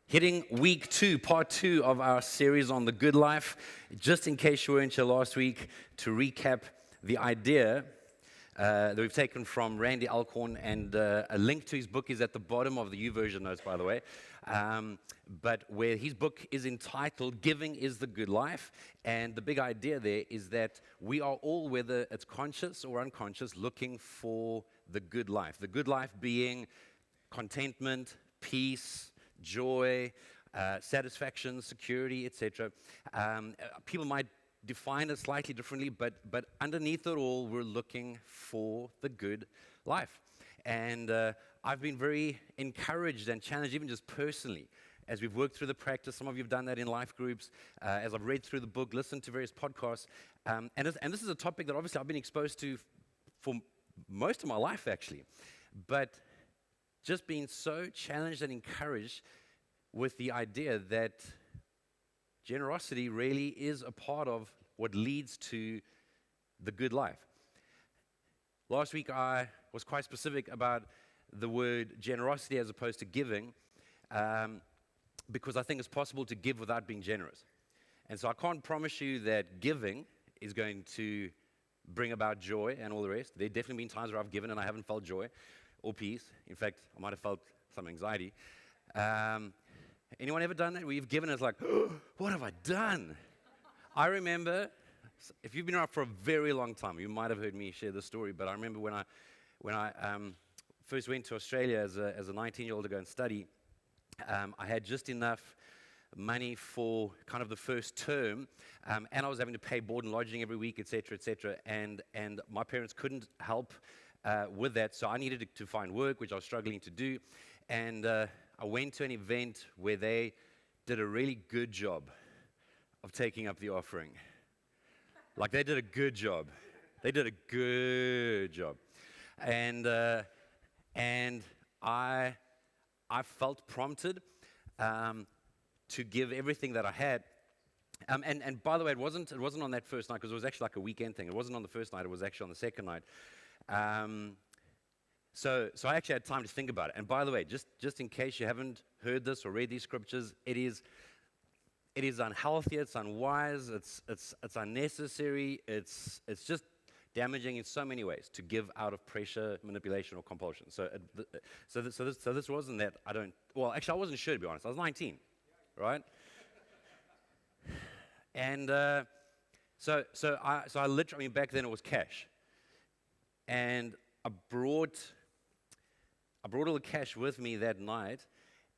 Hitting week 2, part 2 of our series on the good life. Just in case you weren't here last week, to recap the idea that we've taken from Randy Alcorn, and a link to his book is at the bottom of the YouVersion notes, by the way. But where his book is entitled, Giving is the Good Life. And the big idea there is that we are all, whether it's conscious or unconscious, looking for the good life. The good life being contentment, peace, joy, satisfaction, security, etc. People might define it slightly differently, but underneath it all, we're looking for the good life. And I've been very encouraged and challenged, even just personally, as we've worked through the practice. Some of you have done that in life groups, as I've read through the book, listened to various podcasts. And this is a topic that obviously I've been exposed to for most of my life, actually. But just being so challenged and encouraged with the idea that generosity really is a part of what leads to the good life. Last week I was quite specific about the word generosity as opposed to giving, because I think it's possible to give without being generous. And so I can't promise you that giving is going to bring about joy and all the rest. There have definitely been times where I've given and I haven't felt joy or peace. In fact, I might have felt some anxiety. Anyone ever done that? Where you've given and it's like, oh, what have I done? I remember, if you've been around for a very long time, you might have heard me share this story, but I remember when I first went to Australia as a 19-year-old to go and study, I had just enough money for kind of the first term, and I was having to pay board and lodging every week, etc., and my parents couldn't help with that, so I needed to find work, which I was struggling to do, and I went to an event where they did a really good job of taking up the offering. Like, they did a good job. They did a good job. And I felt prompted to give everything that I had. And by the way, it wasn't on that first night, because it was actually like a weekend thing. It wasn't on the first night, it was actually on the second night. So I actually had time to think about it. And by the way, just in case you haven't heard this or read these scriptures, it is unhealthy, it's unwise, it's unnecessary, it's just damaging in so many ways to give out of pressure, manipulation, or compulsion. So this wasn't that. Actually, I wasn't sure, to be honest. I was 19, right? And so I literally, back then it was cash, and I brought all the cash with me that night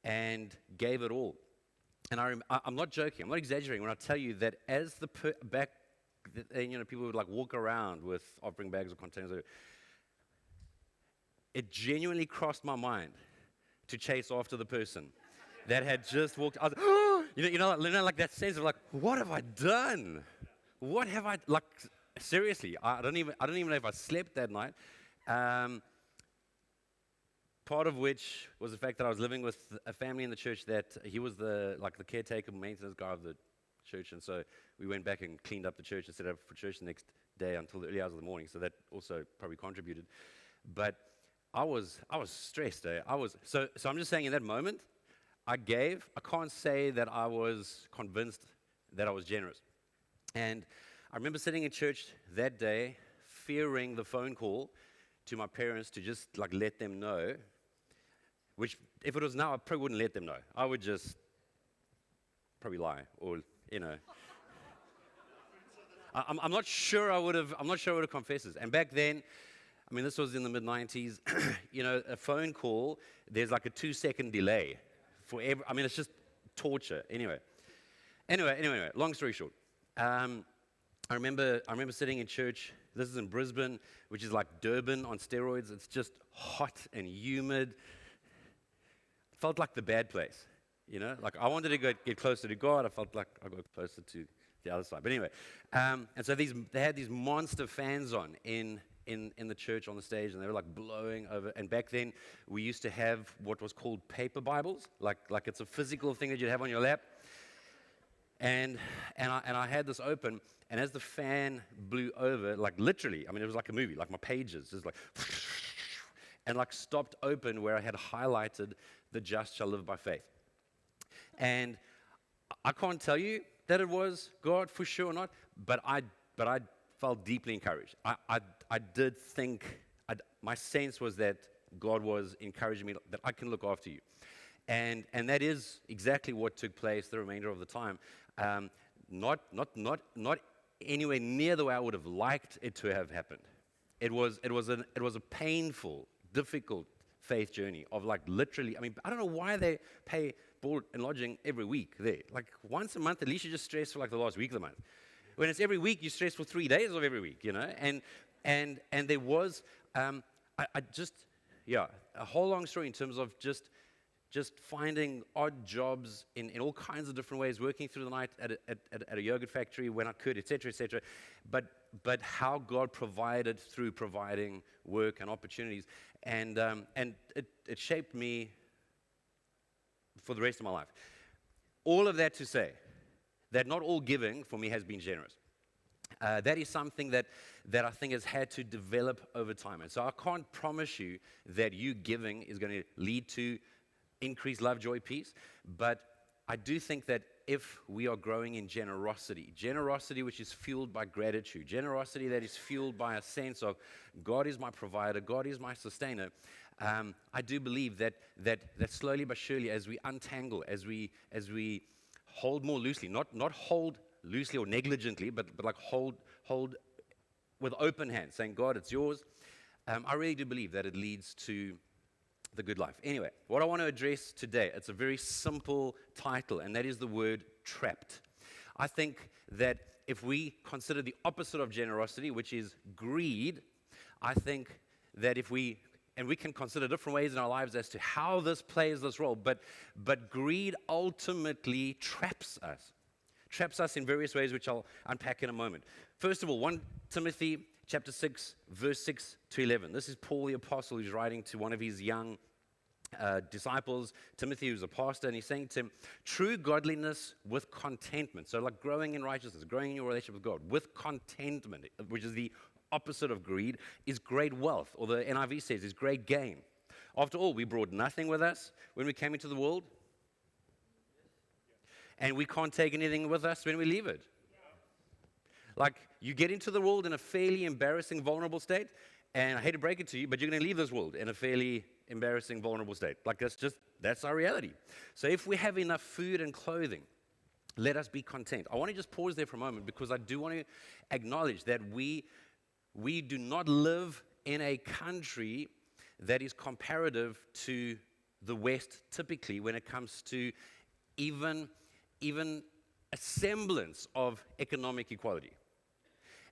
and gave it all. And I'm not joking, I'm not exaggerating when I tell you that as people would like walk around with offering bags or containers, it genuinely crossed my mind to chase after the person that had just walked. I was, oh, like that sense of like, what have I done? What have I, like, seriously? I don't even know if I slept that night. Part of which was the fact that I was living with a family in the church that he was the caretaker, maintenance guy of the church, and so we went back and cleaned up the church and set up for church the next day until the early hours of the morning. So that also probably contributed. But I was stressed. So I'm just saying, in that moment, I can't say that I was convinced that I was generous. And I remember sitting in church that day, fearing the phone call to my parents to just like let them know. Which, if it was now, I probably wouldn't let them know. I would just probably lie, or I'm not sure I would have confessed this. And back then, I mean, this was in the mid-90s. A phone call, there's like a 2-second delay for every. I mean, it's just torture. Anyway. Long story short, I remember sitting in church. This is in Brisbane, which is like Durban on steroids. It's just hot and humid. Felt like the bad place, Like, I wanted to get closer to God. I felt like I got closer to the other side. But anyway, and so they had these monster fans on in the church on the stage, and they were like blowing over. And back then, we used to have what was called paper Bibles, like it's a physical thing that you'd have on your lap. And I had this open, and as the fan blew over, like literally, I mean, it was like a movie, like my pages, just like, and like stopped open where I had highlighted the just shall live by faith. And I can't tell you that it was God for sure or not, but I felt deeply encouraged. I did think, my sense was that God was encouraging me that I can look after you. And that is exactly what took place the remainder of the time. Not anywhere near the way I would have liked it to have happened. It was a painful, difficult faith journey of like literally, I mean, I don't know why they pay board and lodging every week there. Like once a month, at least you just stress for like the last week of the month. When it's every week, you stress for 3 days of every week, you know? And there was, a whole long story in terms of just finding odd jobs in all kinds of different ways, working through the night at a yogurt factory when I could, etc., etc. But how God provided through providing work and opportunities, and it shaped me for the rest of my life. All of that to say that not all giving for me has been generous. That is something that I think has had to develop over time. And so I can't promise you that you giving is going to lead to increased love, joy, peace. But I do think that if we are growing in generosity which is fueled by gratitude, generosity that is fueled by a sense of God is my provider, God is my sustainer, I do believe that slowly but surely, as we untangle, as we hold more loosely, not hold loosely or negligently, but like hold with open hands, saying, God, it's yours. I really do believe that it leads to the good life. Anyway, what I want to address today, it's a very simple title, and that is the word trapped. I think that if we consider the opposite of generosity, which is greed, I think that we can consider different ways in our lives as to how this plays this role, but greed ultimately traps us in various ways, which I'll unpack in a moment. First of all, 1 Timothy chapter 6, verse 6 to 11. This is Paul the apostle who's writing to one of his young disciples, Timothy, who's a pastor, and he's saying to him, true godliness with contentment. So like growing in righteousness, growing in your relationship with God, with contentment, which is the opposite of greed, is great wealth, or the NIV says is great gain. After all, we brought nothing with us when we came into the world, and we can't take anything with us when we leave it. Like, you get into the world in a fairly embarrassing, vulnerable state, and I hate to break it to you, but you're going to leave this world in a fairly embarrassing, vulnerable state. Like, that's our reality. So if we have enough food and clothing, let us be content. I want to just pause there for a moment, because I do want to acknowledge that we do not live in a country that is comparative to the West typically when it comes to even a semblance of economic equality.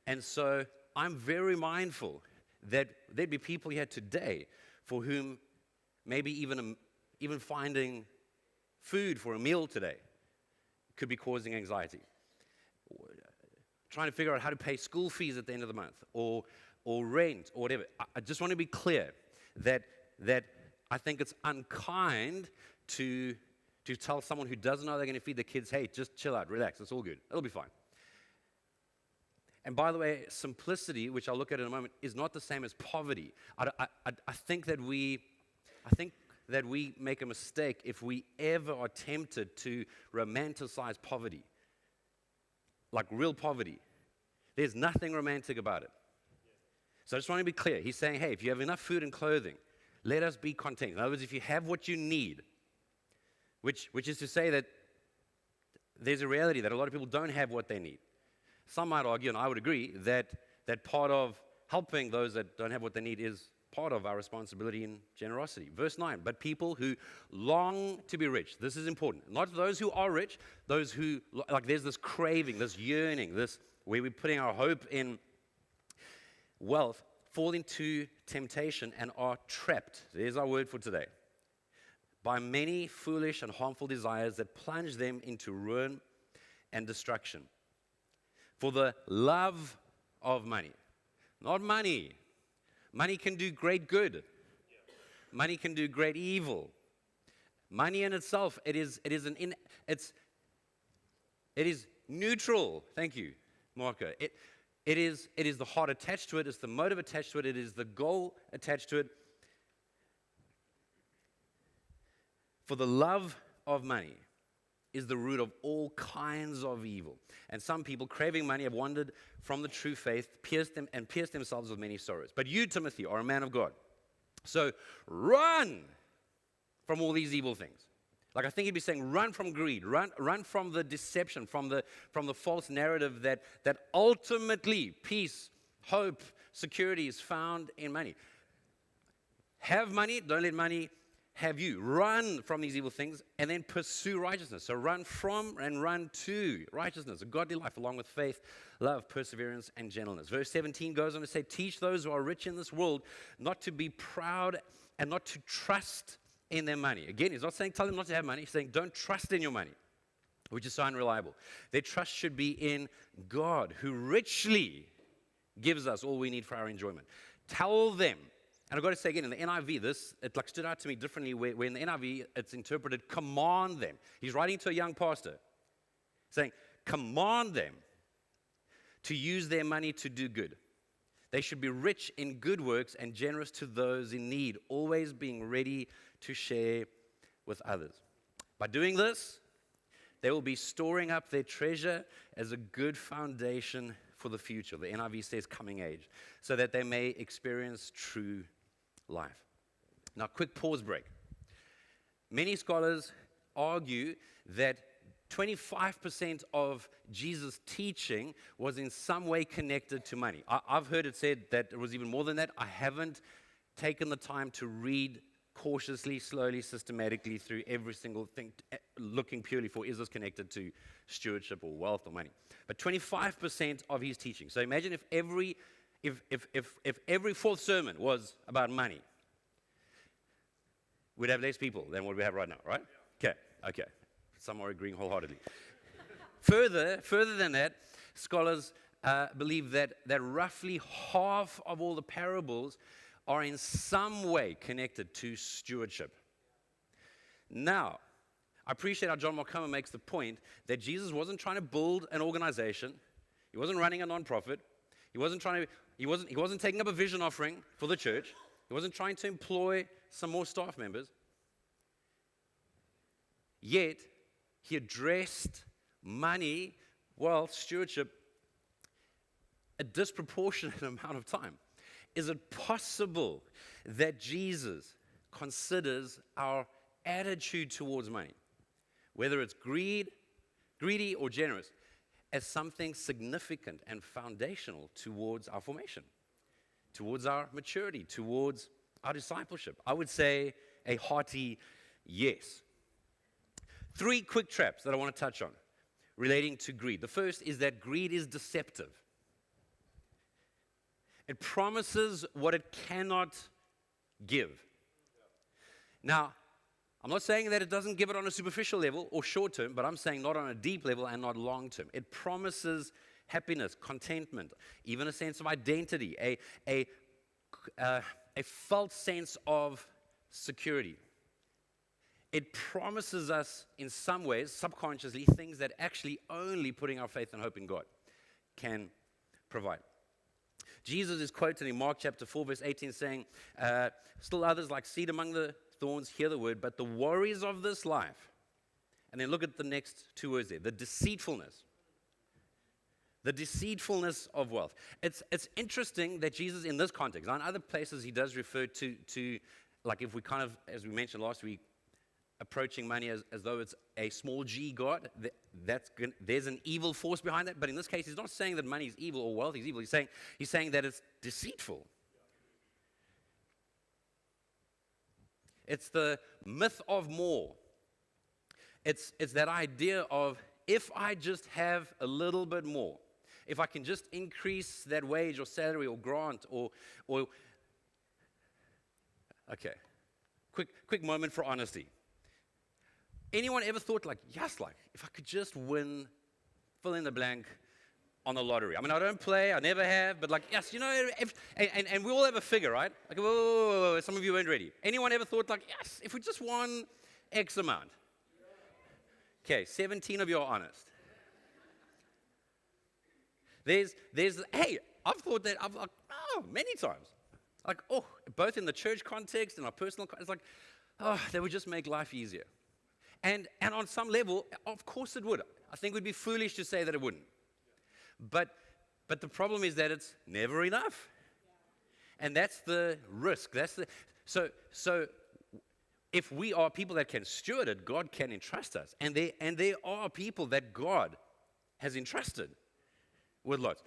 And so I'm very mindful that there'd be people here today for whom maybe even finding food for a meal today could be causing anxiety. Trying to figure out how to pay school fees at the end of the month, or rent, or whatever. I just want to be clear that I think it's unkind to tell someone who doesn't know they're going to feed their kids, hey, just chill out, relax, it's all good, it'll be fine. And by the way, simplicity, which I'll look at in a moment, is not the same as poverty. I think that we make a mistake if we ever are tempted to romanticize poverty, like real poverty. There's nothing romantic about it. So I just want to be clear. He's saying, hey, if you have enough food and clothing, let us be content. In other words, if you have what you need, which is to say that there's a reality that a lot of people don't have what they need. Some might argue, and I would agree, that part of helping those that don't have what they need is part of our responsibility in generosity. Verse 9, but people who long to be rich, this is important. Not those who are rich, those who, like there's this craving, this yearning, this where we're putting our hope in wealth, fall into temptation and are trapped. There's our word for today. By many foolish and harmful desires that plunge them into ruin and destruction. For the love of money. Not money. Money can do great good. Money can do great evil. Money in itself, it is neutral. Thank you, Marco. It is the heart attached to it. It's the motive attached to it. It is the goal attached to it. For the love of money is the root of all kinds of evil. And some people, craving money, have wandered from the true faith, pierced themselves with many sorrows. But you, Timothy, are a man of God. So run from all these evil things. Like I think he'd be saying, run from greed, run from the deception, from the false narrative that ultimately peace, hope, security is found in money. Have money, don't let money have you. Run from these evil things and then pursue righteousness. So run from and run to righteousness, a godly life along with faith, love, perseverance, and gentleness. Verse 17 goes on to say, teach those who are rich in this world not to be proud and not to trust in their money. Again, he's not saying tell them not to have money. He's saying don't trust in your money, which is so unreliable. Their trust should be in God, who richly gives us all we need for our enjoyment. Tell them. And I've got to say again, in the NIV, it like stood out to me differently, where in the NIV, it's interpreted, command them. He's writing to a young pastor, saying, command them to use their money to do good. They should be rich in good works and generous to those in need, always being ready to share with others. By doing this, they will be storing up their treasure as a good foundation for the future. The NIV says coming age, so that they may experience true life. Now, quick pause break. Many scholars argue that 25% of Jesus' teaching was in some way connected to money. I've heard it said that it was even more than that. I haven't taken the time to read cautiously, slowly, systematically through every single thing, looking purely for is this connected to stewardship or wealth or money. But 25% of his teaching. So imagine if every fourth sermon was about money, we'd have less people than what we have right now, right? Okay. Some are agreeing wholeheartedly. Further than that, scholars believe that roughly half of all the parables are in some way connected to stewardship. Now, I appreciate how John Mark Comer makes the point that Jesus wasn't trying to build an organization. He wasn't running a nonprofit. He wasn't taking up a vision offering for the church. He wasn't trying to employ some more staff members. Yet, he addressed money, wealth, stewardship a disproportionate amount of time. Is it possible that Jesus considers our attitude towards money, whether it's greedy or generous, as something significant and foundational towards our formation, towards our maturity, towards our discipleship? I would say a hearty yes. 3 quick traps that I want to touch on relating to greed. The first is that greed is deceptive. It promises what it cannot give. Now, I'm not saying that it doesn't give it on a superficial level or short term, but I'm saying not on a deep level and not long term. It promises happiness, contentment, even a sense of identity, a felt sense of security. It promises us in some ways, subconsciously, things that actually only putting our faith and hope in God can provide. Jesus is quoted in Mark chapter 4, verse 18, saying, still others like seed among the thorns hear the word, but the worries of this life, and then look at the next 2 words there, the deceitfulness of wealth. It's interesting that Jesus in this context, now in other places he does refer to like if we kind of, as we mentioned last week, approaching money as though it's a small g God, there's an evil force behind that. But in this case, he's not saying that money is evil or wealth is evil. He's saying that it's deceitful. It's the myth of more. It's that idea of if I just have a little bit more, if I can just increase that wage or salary or grant or okay, quick moment for honesty. Anyone ever thought yes, if I could just win, fill in the blank on the lottery? I mean, I don't play, I never have, but yes, and we all have a figure, right? Whoa, some of you weren't ready. Anyone ever thought yes, if we just won X amount? Okay, 17 of you are honest. Hey, I've thought that, many times. Both in the church context and our personal context, that would just make life easier. And on some level, of course it would. I think it would be foolish to say that it wouldn't. But the problem is that it's never enough. And that's the risk. So if we are people that can steward it, God can entrust us. And there are people that God has entrusted with lots.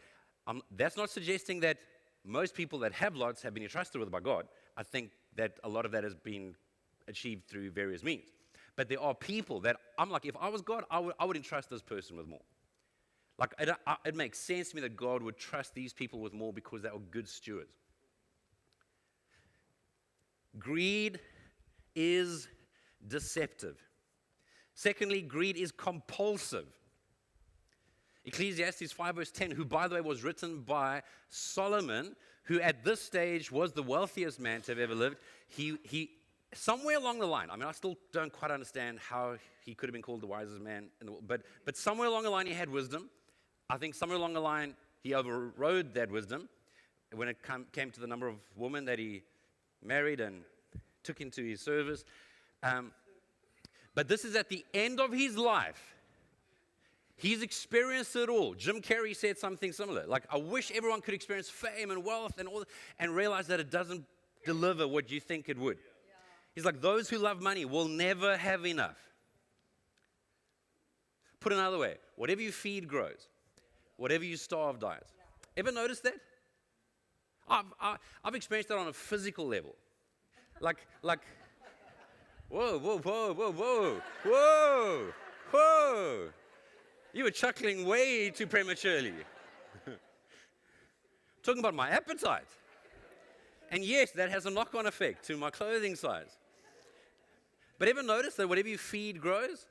That's not suggesting that most people that have lots have been entrusted with by God. I think that a lot of that has been achieved through various means. But there are people that I'm like, if I was God, I would entrust this person with more. Like, it makes sense to me that God would trust these people with more because they are good stewards. Greed is deceptive. Secondly, greed is compulsive. Ecclesiastes 5 verse 10, who by the way was written by Solomon, who at this stage was the wealthiest man to have ever lived. He somewhere along the line, I mean, I still don't quite understand how he could have been called the wisest man in the world, but somewhere along the line he had wisdom. I think somewhere along the line he overrode that wisdom when it came to the number of women that he married and took into his service. But this is at the end of his life. He's experienced it all. Jim Carrey said something similar. Like, I wish everyone could experience fame and wealth and all, and realize that it doesn't deliver what you think it would. He's like, those who love money will never have enough. Put another way, whatever you feed grows. Whatever you starve dies. Ever noticed that? I've experienced that on a physical level. Like, whoa, whoa, whoa, whoa, whoa, whoa, whoa. You were chuckling way too prematurely. Talking about my appetite. And yes, that has a knock-on effect to my clothing size. But ever notice that whatever you feed grows?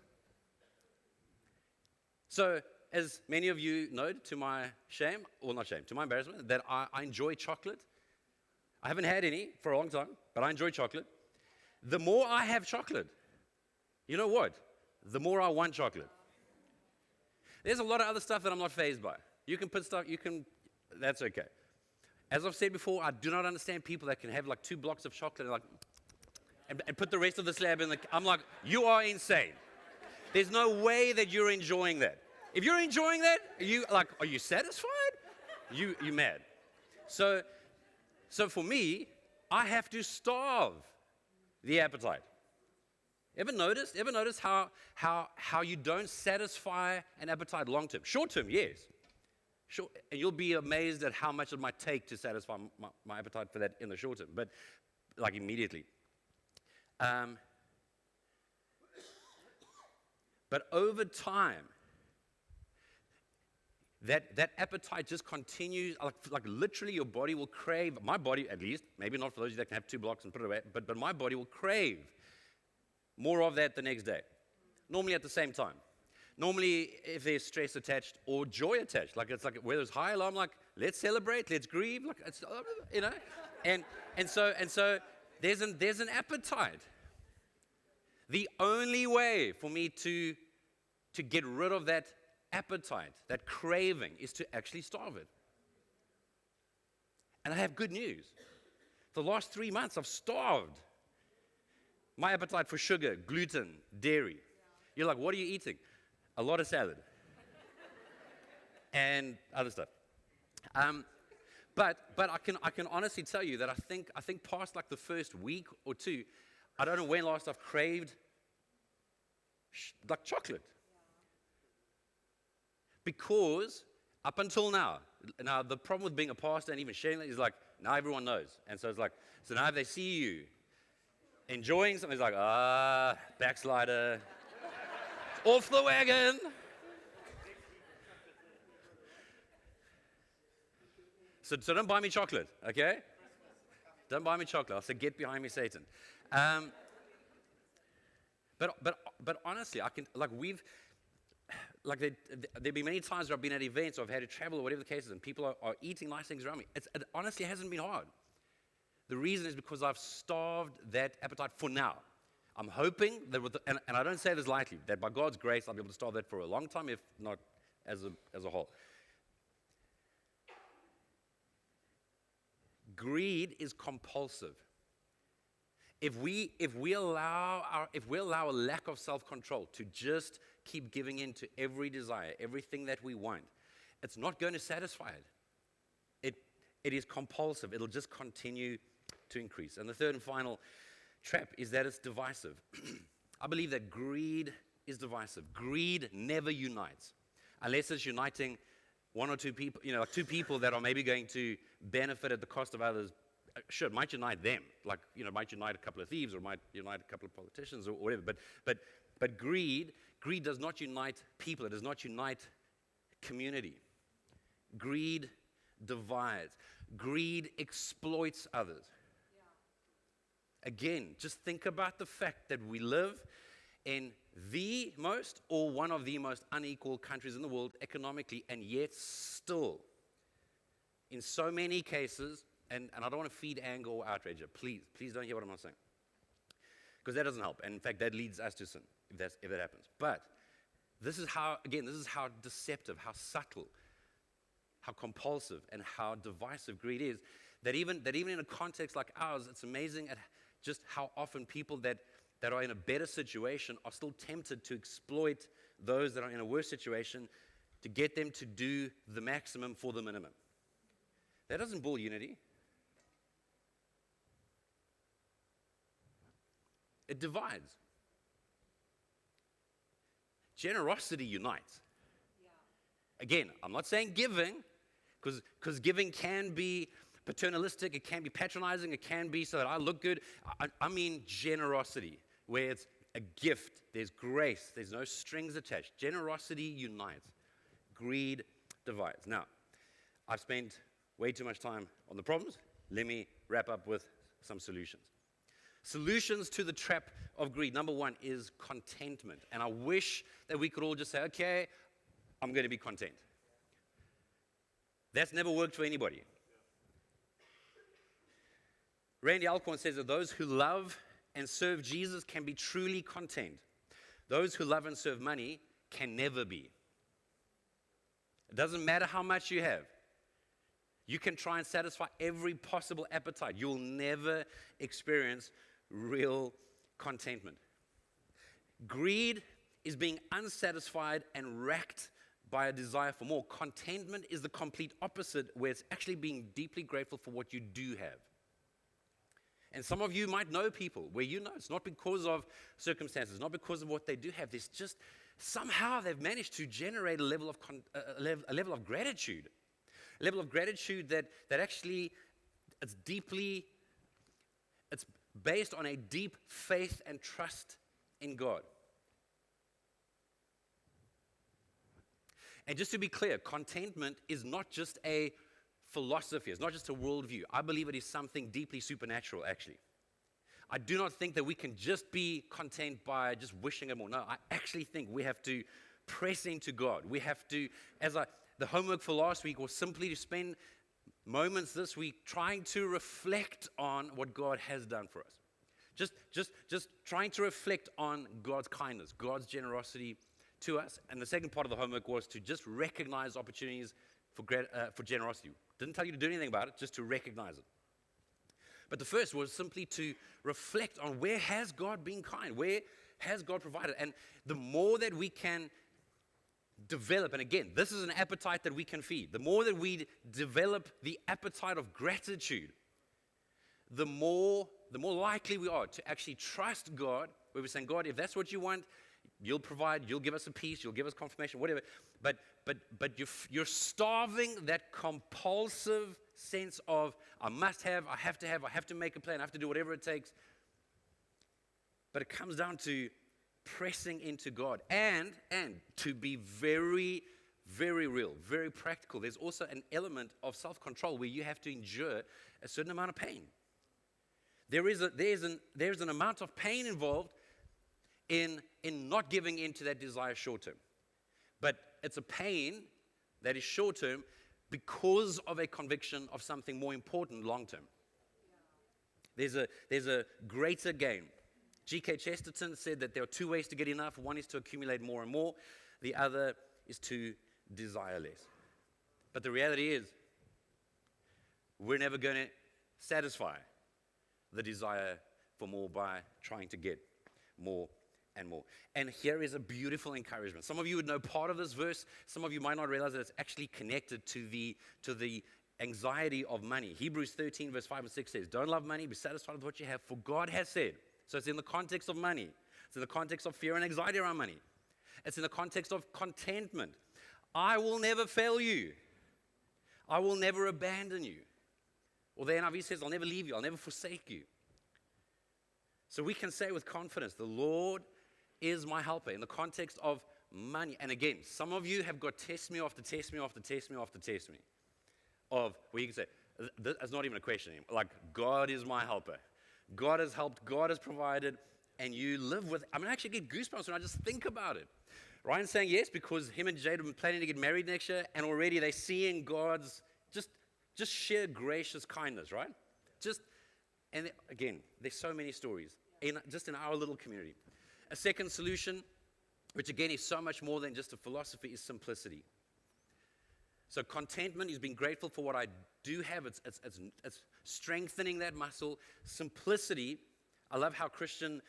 So, as many of you know, to my shame, or not shame, to my embarrassment, that I enjoy chocolate. I haven't had any for a long time, but I enjoy chocolate. The more I have chocolate, you know what? The more I want chocolate. There's a lot of other stuff that I'm not fazed by. You can put stuff, that's okay. As I've said before, I do not understand people that can have like 2 blocks of chocolate and put the rest of the slab in I'm like, you are insane. There's no way that you're enjoying that. If you're enjoying that, are you satisfied? You mad. So for me, I have to starve the appetite. Ever notice how you don't satisfy an appetite long term? Short term, yes. Sure, and you'll be amazed at how much it might take to satisfy my appetite for that in the short term, but like immediately. But over time, that appetite just continues, like literally your body will crave, my body at least, maybe not for those of you that can have 2 blocks and put it away, but my body will crave more of that the next day, normally at the same time. Normally, if there's stress attached or joy attached, like it's like where there's high alarm, like let's celebrate, let's grieve, like it's, and so there's an appetite. The only way for me to get rid of that appetite, that craving, is to actually starve it. And I have good news. For the last 3 months, I've starved my appetite for sugar, gluten, dairy. You're like, what are you eating? A lot of salad and other stuff. But I can honestly tell you that I think past like the first week or 2, I don't know when last I've craved like chocolate. Because up until now the problem with being a pastor and even sharing that is like, now everyone knows. And so it's like, so now if they see you enjoying something, it's like, backslider, off the wagon. So don't buy me chocolate, okay? Don't buy me chocolate. I'll say, get behind me, Satan. But honestly, I can, like there've been many times where I've been at events or I've had to travel or whatever the case is, and people are eating nice things around me. It honestly hasn't been hard. The reason is because I've starved that appetite for now. I'm hoping that and I don't say this lightly, that by God's grace I'll be able to starve that for a long time, if not as a whole. Greed is compulsive. If we allow a lack of self-control to just keep giving in to every desire, everything that we want, it's not going to satisfy it. It is compulsive. It'll just continue to increase. And the third and final trap is that it's divisive. I believe that greed is divisive. Greed never unites, unless it's uniting one or two people, like two people that are maybe going to benefit at the cost of others. Sure, it might unite them, like, might unite a couple of thieves or might unite a couple of politicians or whatever. But greed does not unite people. It does not unite community. Greed divides. Greed exploits others. Yeah. Again, just think about the fact that we live in the most or one of the most unequal countries in the world economically, and yet still, in so many cases, and I don't want to feed anger or outrage. Please don't hear what I'm not saying. Because that doesn't help. And in fact, that leads us to sin, if that happens. But this is how deceptive, how subtle, how compulsive, and how divisive greed is, that even in a context like ours, it's amazing at just how often people that are in a better situation are still tempted to exploit those that are in a worse situation to get them to do the maximum for the minimum. That doesn't build unity. It divides. Generosity unites. Yeah. Again, I'm not saying giving, because giving can be paternalistic, it can be patronizing, it can be so that I look good. I mean generosity, where it's a gift, there's grace, there's no strings attached. Generosity unites. Greed divides. Now, I've spent way too much time on the problems. Let me wrap up with some solutions. Solutions to the trap of greed. Number one is contentment. And I wish that we could all just say, okay, I'm going to be content. That's never worked for anybody. Randy Alcorn says that those who love and serve Jesus can be truly content. Those who love and serve money can never be. It doesn't matter how much you have. You can try and satisfy every possible appetite. You'll never experience real contentment. Greed is being unsatisfied and racked by a desire for more. Contentment is the complete opposite, where it's actually being deeply grateful for what you do have. And some of you might know people where it's not because of circumstances, not because of what they do have. There's just somehow they've managed to generate a level of gratitude. A level of gratitude that actually it's based on a deep faith and trust in God. And just to be clear, contentment is not just a philosophy, it's not just a worldview. I believe it is something deeply supernatural, actually. I do not think that we can just be content by just wishing it more. No, I actually think we have to press into God. We have to, the homework for last week was simply to spend moments this week trying to reflect on what God has done for us. Just trying to reflect on God's kindness, God's generosity to us. And the second part of the homework was to just recognize opportunities for generosity. Didn't tell you to do anything about it, just to recognize it. But the first was simply to reflect on where has God been kind, where has God provided. And the more that we can develop, and again, this is an appetite that we can feed. The more that we develop the appetite of gratitude, the more likely we are to actually trust God, where we're saying, God, if that's what you want, you'll provide, you'll give us a peace, you'll give us confirmation, whatever. But you're starving that compulsive sense of, I must have, I have to make a plan, I have to do whatever it takes. But it comes down to pressing into God and to be very, very real, very practical. There's also an element of self-control where you have to endure a certain amount of pain. There's an amount of pain involved in not giving in to that desire short term. But it's a pain that is short term because of a conviction of something more important long term. There's a greater gain. G.K. Chesterton said that there are two ways to get enough. One is to accumulate more and more. The other is to desire less. But the reality is, we're never going to satisfy the desire for more by trying to get more and more. And here is a beautiful encouragement. Some of you would know part of this verse. Some of you might not realize that it's actually connected to the anxiety of money. Hebrews 13, verse 5 and 6 says, don't love money, be satisfied with what you have, for God has said. So it's in the context of money. It's in the context of fear and anxiety around money. It's in the context of contentment. I will never fail you. I will never abandon you. Or the NIV says, I'll never leave you. I'll never forsake you. So we can say with confidence, the Lord is my helper in the context of money. And again, some of you have got test me after test me after test me after test me of where you can say, that's not even a question anymore. Like, God is my helper. God has helped, God has provided, and you live with, I actually get goosebumps when I just think about it. Ryan's saying yes because him and Jade have been planning to get married next year, and already they're seeing God's just sheer gracious kindness, right? And again, there's so many stories in our little community. A second solution, which again is so much more than just a philosophy, is simplicity. So contentment is being grateful for what I do have. It's strengthening that muscle. Simplicity, I love how Christian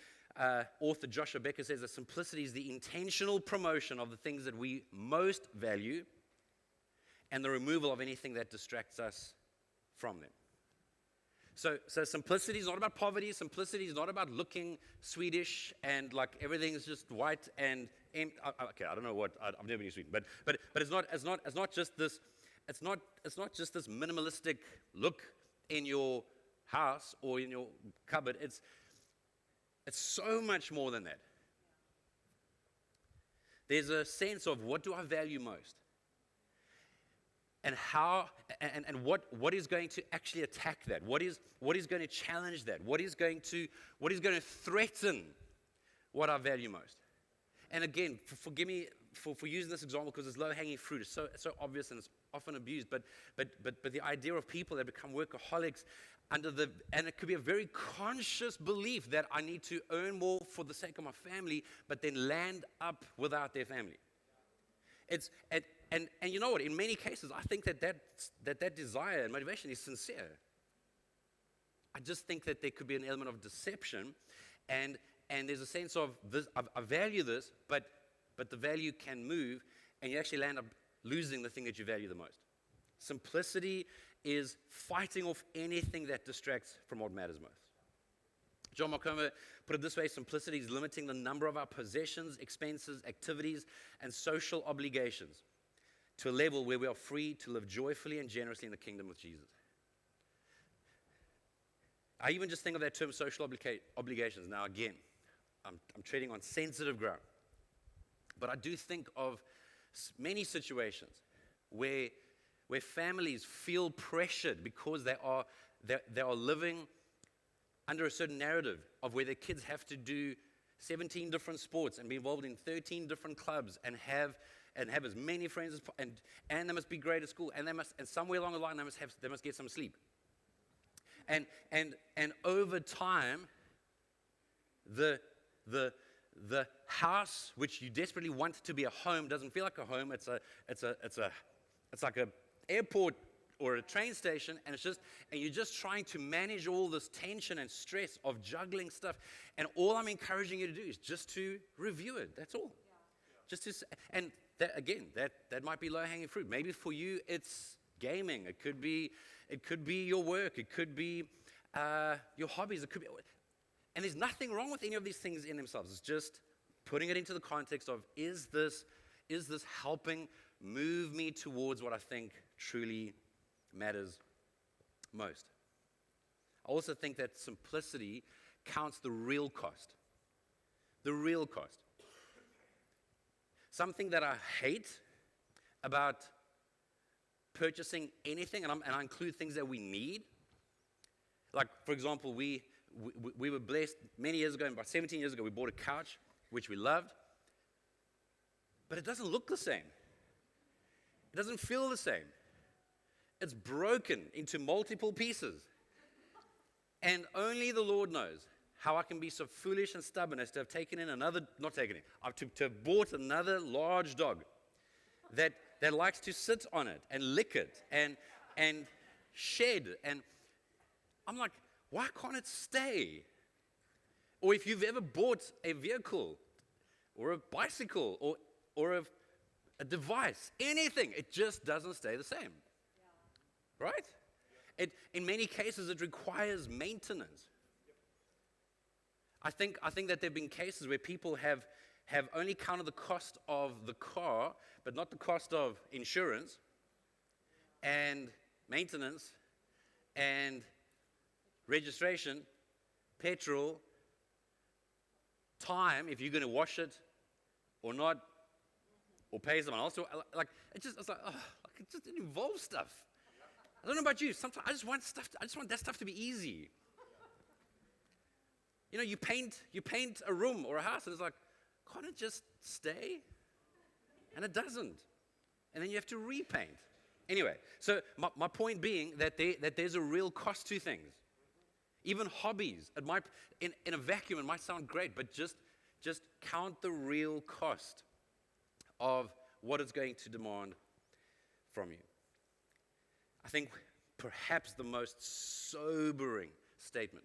author Joshua Becker says that simplicity is the intentional promotion of the things that we most value and the removal of anything that distracts us from them. So simplicity is not about poverty. Simplicity is not about looking Swedish and like everything is just white and okay. I don't know what I've never been to Sweden, but it's not just this. It's not just this minimalistic look in your house or in your cupboard. It's so much more than that. There's a sense of what do I value most? And how and what is going to actually attack that? What is going to challenge that? What is going to threaten what I value most? And again, forgive me for using this example because it's low-hanging fruit. It's so obvious and it's often abused. But the idea of people that become workaholics and it could be a very conscious belief that I need to earn more for the sake of my family, but then land up without their family. And you know what? In many cases, I think that desire and motivation is sincere. I just think that there could be an element of deception, and there's a sense of this. I value this, but the value can move, and you actually land up losing the thing that you value the most. Simplicity is fighting off anything that distracts from what matters most. John Mark Comer put it this way: simplicity is limiting the number of our possessions, expenses, activities, and social obligations to a level where we are free to live joyfully and generously in the kingdom with Jesus. I even just think of that term social obligations. Now again, I'm treading on sensitive ground. But I do think of many situations where families feel pressured because they are living under a certain narrative of where their kids have to do 17 different sports and be involved in 13 different clubs and have as many friends as and they must be great at school and somewhere along the line they must get some sleep. And over time, the house which you desperately want to be a home doesn't feel like a home. It's like a airport or a train station, and you're just trying to manage all this tension and stress of juggling stuff. And all I'm encouraging you to do is just to review it. That's all. And that, again, that might be low-hanging fruit. Maybe for you it's gaming. It could be your work. It could be your hobbies. It could be, and there's nothing wrong with any of these things in themselves. It's just putting it into the context of is this helping move me towards what I think truly matters most. I also think that simplicity counts the real cost. The real cost. Something that I hate about purchasing anything, and I include things that we need. Like, for example, we were blessed many years ago, about 17 years ago, we bought a couch, which we loved, but it doesn't look the same. It doesn't feel the same. It's broken into multiple pieces. And only the Lord knows how I can be so foolish and stubborn as to have to have bought another large dog that likes to sit on it and lick it and shed. And I'm like, why can't it stay? Or if you've ever bought a vehicle or a bicycle or a device, anything, it just doesn't stay the same. Right? In many cases, it requires maintenance. I think that there have been cases where people have only counted the cost of the car, but not the cost of insurance and maintenance and registration, petrol, time, if you're going to wash it or not, or pay someone else. Like, it just involves stuff. I don't know about you. Sometimes I just want that stuff to be easy. You know, you paint a room or a house, and it's like, can't it just stay? And it doesn't. And then you have to repaint. Anyway, so my point being that there's a real cost to things. Even hobbies, in a vacuum, it might sound great, but just count the real cost of what it's going to demand from you. I think perhaps the most sobering statement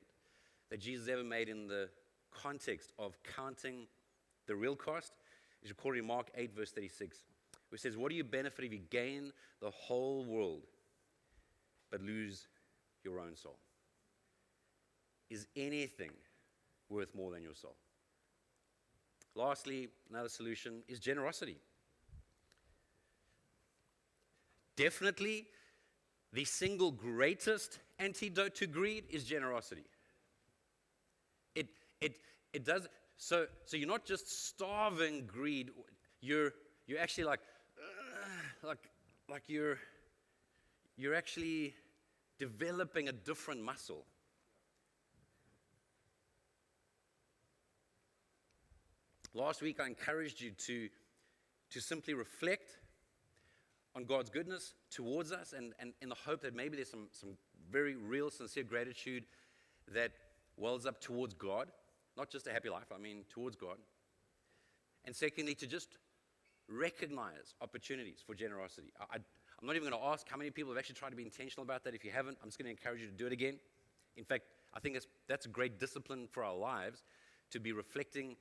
that Jesus ever made in the context of counting the real cost is recorded in Mark 8, verse 36, which says, "What do you benefit if you gain the whole world but lose your own soul?" Is anything worth more than your soul? Lastly, another solution is generosity. Definitely, the single greatest antidote to greed is generosity. It does so you're not just starving greed. You're actually like you're actually developing a different muscle. Last week, I encouraged you to simply reflect on God's goodness towards us, and in the hope that maybe there's some very real, sincere gratitude that wells up towards God, not just a happy life, I mean towards God. And secondly, to just recognize opportunities for generosity. I'm not even going to ask how many people have actually tried to be intentional about that. If you haven't, I'm just going to encourage you to do it again. In fact, I think that's a great discipline for our lives, to be reflecting.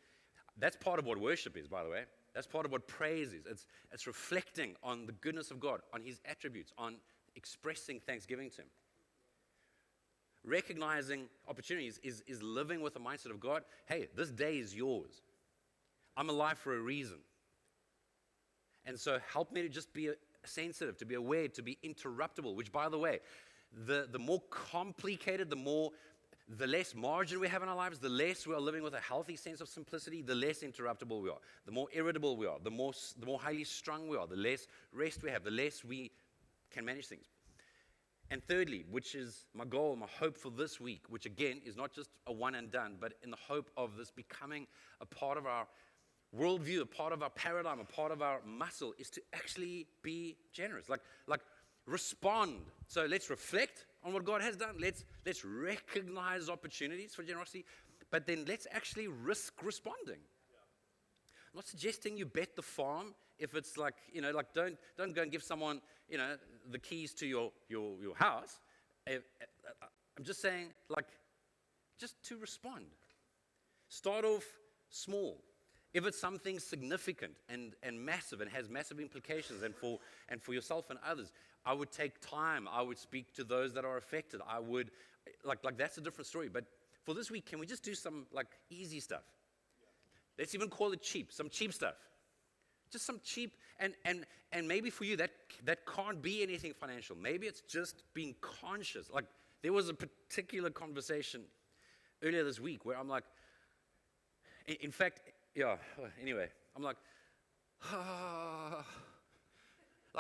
That's part of what worship is, by the way. That's part of what praise is. It's reflecting on the goodness of God, on His attributes, on expressing thanksgiving to Him. Recognizing opportunities is living with the mindset of God. Hey, this day is yours. I'm alive for a reason. And so help me to just be sensitive, to be aware, to be interruptible, which, by the way, the more complicated, the less margin we have in our lives, the less we are living with a healthy sense of simplicity, the less interruptible we are. The more irritable we are, the more highly strung we are, the less rest we have, the less we can manage things. And thirdly, which is my goal, my hope for this week, which again is not just a one and done, but in the hope of this becoming a part of our worldview, a part of our paradigm, a part of our muscle, is to actually be generous. Like respond. So let's reflect on what God has done. Let's recognize opportunities for generosity, but then let's actually risk responding. I'm not suggesting you bet the farm if it's like, don't go and give someone, the keys to your house. I'm just saying, just to respond. Start off small. If it's something significant and massive and has massive implications and for yourself and others, I would take time. I would speak to those that are affected. I would, that's a different story. But for this week, can we just do some easy stuff? Let's even call it cheap, some cheap stuff. Just some cheap, and maybe for you that can't be anything financial. Maybe it's just being conscious. There was a particular conversation earlier this week where I'm like, in fact, anyway, I'm like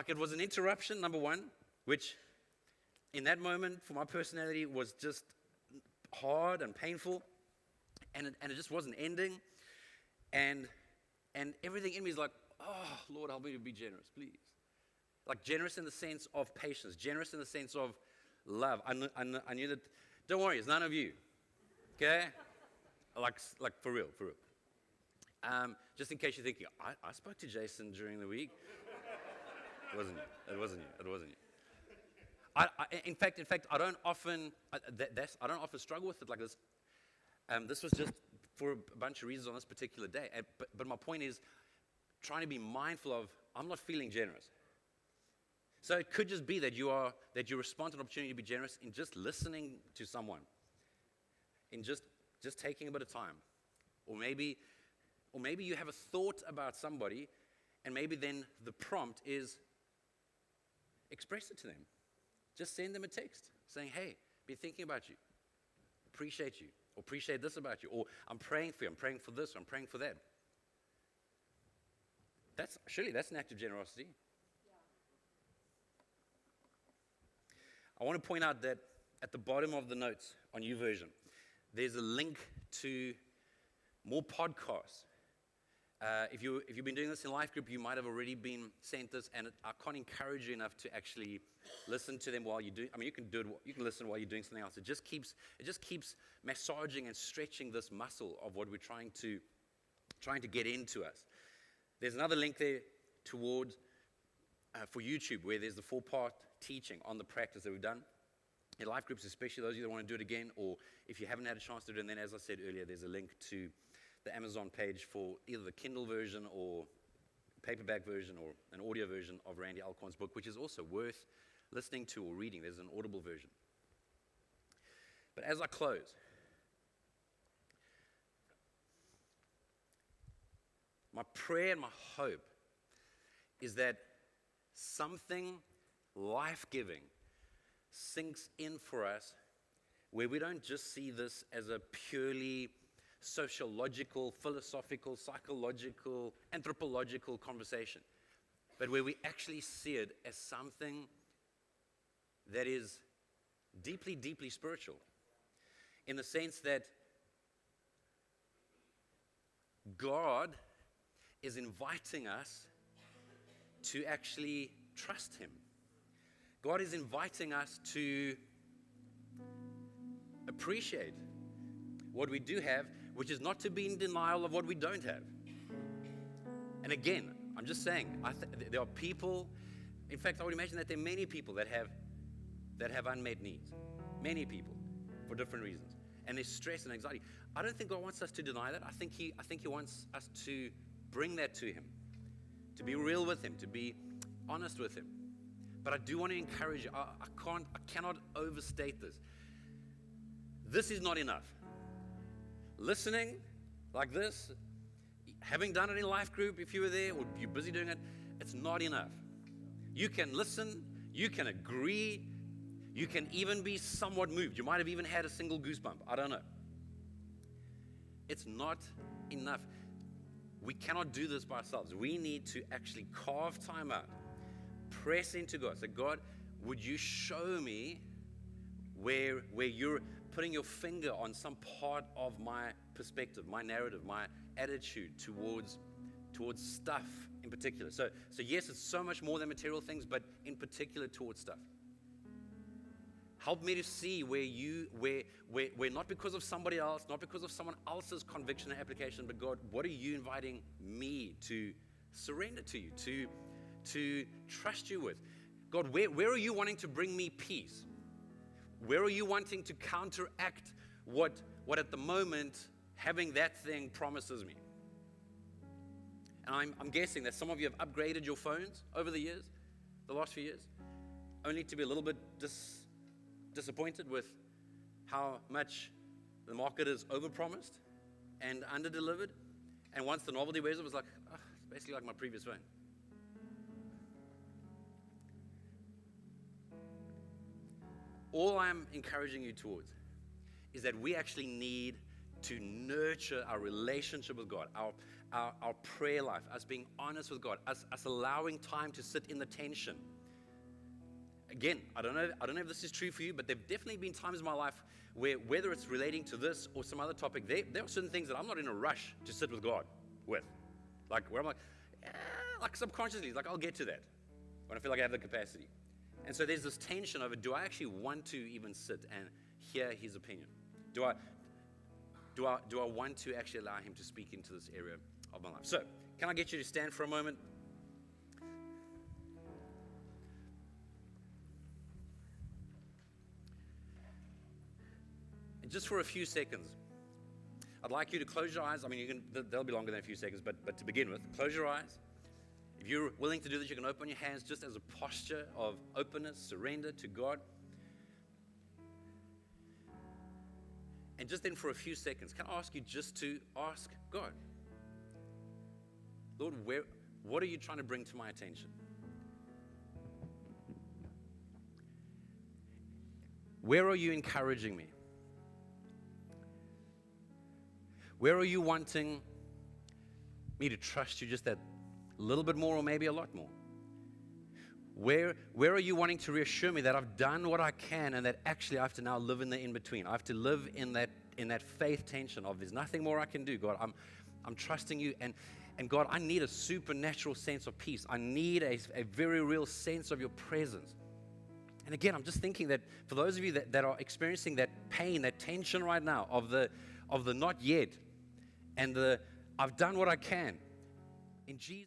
it was an interruption, number one, which in that moment for my personality was just hard and painful, and it just wasn't ending. And everything in me is like, oh, Lord, help me to be generous, please. Generous in the sense of patience, generous in the sense of love. I knew that, don't worry, it's none of you, okay? For real. Just in case you're thinking, I spoke to Jason during the week. It wasn't you. In fact, I don't often struggle with it like this. This was just for a bunch of reasons on this particular day. But my point is trying to be mindful of, I'm not feeling generous. So it could just be that you respond to an opportunity to be generous in just listening to someone, in just taking a bit of time. Or maybe you have a thought about somebody, and maybe then the prompt is express it to them. Just send them a text saying, hey, been thinking about you, appreciate you, or appreciate this about you, or I'm praying for you, I'm praying for this, or I'm praying for that. Surely that's an act of generosity. I want to point out that at the bottom of the notes on YouVersion, there's a link to more podcasts. If you've been doing this in Life Group, you might have already been sent this, and I can't encourage you enough to actually listen to them while you do. I mean, you can do it. You can listen while you're doing something else. It just keeps massaging and stretching this muscle of what we're trying to get into us. There's another link there towards for YouTube, where there's the 4-part teaching on the practice that we've done. In Life Groups, especially those of you that want to do it again, or if you haven't had a chance to do it, and then, as I said earlier, there's a link to the Amazon page for either the Kindle version or paperback version or an audio version of Randy Alcorn's book, which is also worth listening to or reading. There's an Audible version. But as I close, my prayer and my hope is that something life-giving sinks in for us, where we don't just see this as a purely sociological, philosophical, psychological, anthropological conversation, but where we actually see it as something that is deeply, deeply spiritual, in the sense that God is inviting us to actually trust Him. God is inviting us to appreciate what we do have, which is not to be in denial of what we don't have. And again, I'm just saying, there are people, in fact, I would imagine that there are many people that have unmet needs. Many people, for different reasons. And there's stress and anxiety. I don't think God wants us to deny that. I think He wants us to bring that to Him, to be real with Him, to be honest with Him. But I do want to encourage you. I cannot overstate this. This is not enough. Listening like this, having done it in Life Group, if you were there or you're busy doing it, it's not enough. You can listen, you can agree, you can even be somewhat moved. You might have even had a single goosebump. I don't know. It's not enough. We cannot do this by ourselves. We need to actually carve time out, press into God. Say, God, would you show me where you're putting your finger on some part of my perspective, my narrative, my attitude towards stuff in particular. So yes, it's so much more than material things, but in particular towards stuff. Help me to see where not because of somebody else, not because of someone else's conviction and application, but God, what are you inviting me to surrender to you, to trust you with? God, where are you wanting to bring me peace? Where are you wanting to counteract what at the moment having that thing promises me? And I'm guessing that some of you have upgraded your phones over the years, the last few years, only to be a little bit disappointed with how much the market has overpromised and underdelivered. And once the novelty wears, it was like, it's basically like my previous phone. All I'm encouraging you towards is that we actually need to nurture our relationship with God, our prayer life, us being honest with God, us allowing time to sit in the tension. Again, I don't know if this is true for you, but there have definitely been times in my life where, whether it's relating to this or some other topic, there are certain things that I'm not in a rush to sit with God with. Like, where I'm like subconsciously, like, I'll get to that when I feel like I have the capacity. And so there's this tension over, do I actually want to even sit and hear His opinion? Do I want to actually allow Him to speak into this area of my life? So, can I get you to stand for a moment? And just for a few seconds, I'd like you to close your eyes. I mean, they'll be longer than a few seconds, but to begin with, close your eyes. If you're willing to do this, you can open your hands just as a posture of openness, surrender to God. And just then for a few seconds, can I ask you just to ask God, Lord, what are you trying to bring to my attention? Where are you encouraging me? Where are you wanting me to trust you just that little bit more or maybe a lot more? Where are you wanting to reassure me that I've done what I can and that actually I have to now live in the in-between? I have to live in that faith tension of there's nothing more I can do, God. I'm trusting you. And God, I need a supernatural sense of peace. I need a very real sense of your presence. And again, I'm just thinking that for those of you that are experiencing that pain, that tension right now of the not yet and the I've done what I can, in Jesus'